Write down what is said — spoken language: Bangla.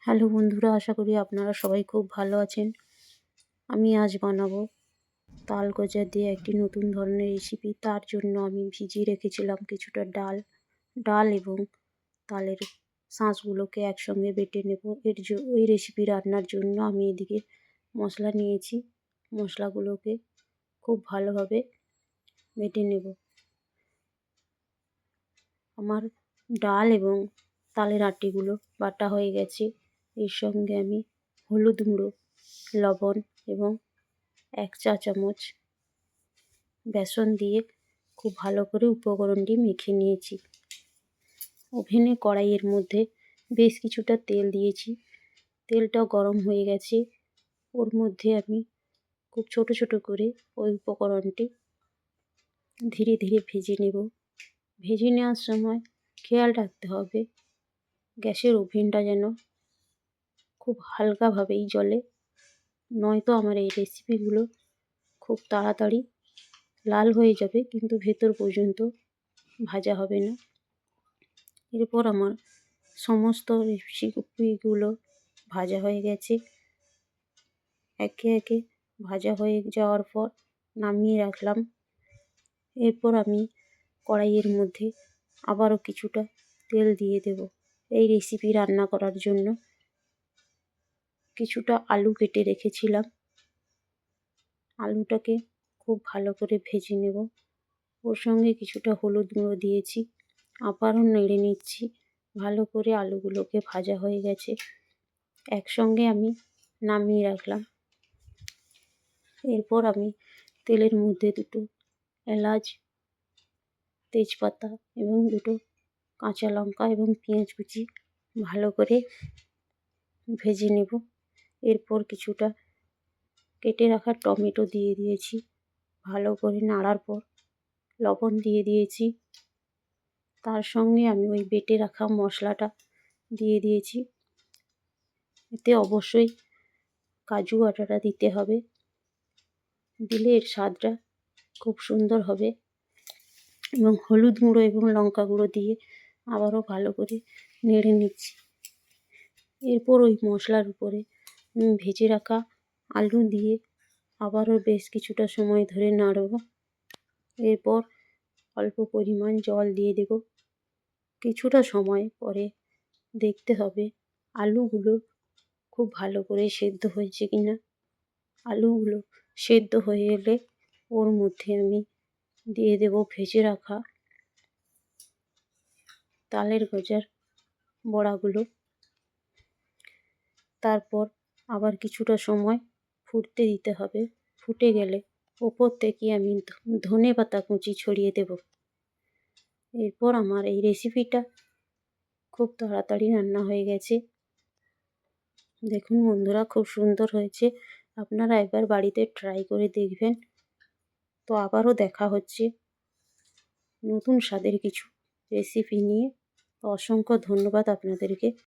হ্যালো বন্ধুরা, আশা করি আপনারা সবাই খুব ভালো আছেন। আমি আজ বানাবো তাল গজা দিয়ে একটি নতুন ধরনের রেসিপি। তার জন্য আমি ভিজিয়ে রেখেছিলাম কিছুটা ডাল এবং তালের শাঁসগুলোকে একসঙ্গে বেটে নেব। ওই রেসিপি রান্নার জন্য আমি এদিকে মশলা নিয়েছি। মশলাগুলোকে খুব ভালোভাবে বেটে নেব। আমার ডাল এবং তালের আটিগুলো বাটা হয়ে গেছে। এর সঙ্গে আমি হলুদ গুঁড়ো, লবণ এবং 1 চা চামচ বেসন দিয়ে খুব ভালো করে উপকরণটি মেখে নিয়েছি। ওভেনে কড়াইয়ের মধ্যে বেশ কিছুটা তেল দিয়েছি। তেলটা গরম হয়ে গেছে। ওর মধ্যে আমি খুব ছোট ছোট করে ওই উপকরণটি ধীরে ধীরে ভেজে নেব। ভেজে নেওয়ার সময় খেয়াল রাখতে হবে গ্যাসের ওভেনটা যেন খুব হালকাভাবেই জ্বলে, নয়তো আমার এই রেসিপিগুলো খুব তাড়াতাড়ি লাল হয়ে যাবে কিন্তু ভেতর পর্যন্ত ভাজা হবে না। এরপর আমার সমস্ত রেসিপিগুলো ভাজা হয়ে গেছে। একে একে ভাজা হয়ে যাওয়ার পর নামিয়ে রাখলাম। এরপর আমি কড়াইয়ের মধ্যে আবারও কিছুটা তেল দিয়ে দেব। এই রেসিপি রান্না করার জন্য কিছুটা আলু কেটে রেখেছিলাম। আলুটাকে খুব ভালো করে ভেজে নেব। ওর সঙ্গে কিছুটা হলুদ গুঁড়ো দিয়েছি। আবারও নেড়ে নিচ্ছি। ভালো করে আলুগুলোকে ভাজা হয়ে গেছে। একসঙ্গে আমি নামিয়ে রাখলাম। এরপর আমি তেলের মধ্যে দুটো এলাচ, তেজপাতা এবং দুটো কাঁচা লঙ্কা এবং পেঁয়াজ কুচি ভালো করে ভেজে নেব। এরপর কিছুটা কেটে রাখা টমেটো দিয়ে দিয়েছি। ভালো করে নাড়ার পর লবণ দিয়ে দিয়েছি। তার সঙ্গে আমি ওই বেটে রাখা মশলাটা দিয়ে দিয়েছি। এতে অবশ্যই কাজু বাটাটা দিতে হবে, দিলে এর স্বাদটা খুব সুন্দর হবে। এবং হলুদ গুঁড়ো এবং লঙ্কা গুঁড়ো দিয়ে আবারও ভালো করে নেড়ে নিচ্ছি। এরপর ওই মশলার উপরে ভেজে রাখা আলু দিয়ে আবারও বেশ কিছুটা সময় ধরে নাড়ব। এরপর অল্প পরিমাণ জল দিয়ে দেব। কিছুটা সময় পরে দেখতে হবে আলুগুলো খুব ভালো করে সেদ্ধ হয়েছে কিনা। আলুগুলো সেদ্ধ হয়ে এলে ওর মধ্যে আমি দিয়ে দেব ভেজে রাখা তালের গজার বড়াগুলো। তারপর আবার কিছুটা সময় ফুটতে দিতে হবে। ফুটে গেলে ওপর থেকে আমি ধনেপাতা কুচি ছড়িয়ে দেব। এরপর আমার এই রেসিপিটা খুব তাড়াতাড়ি রান্না হয়ে গেছে। দেখুন বন্ধুরা, খুব সুন্দর হয়েছে। আপনারা একবার বাড়িতে ট্রাই করে দেখবেন। তো আবারও দেখা হচ্ছে নতুন স্বাদের কিছু রেসিপি নিয়ে। অসংখ্য ধন্যবাদ আপনাদেরকে।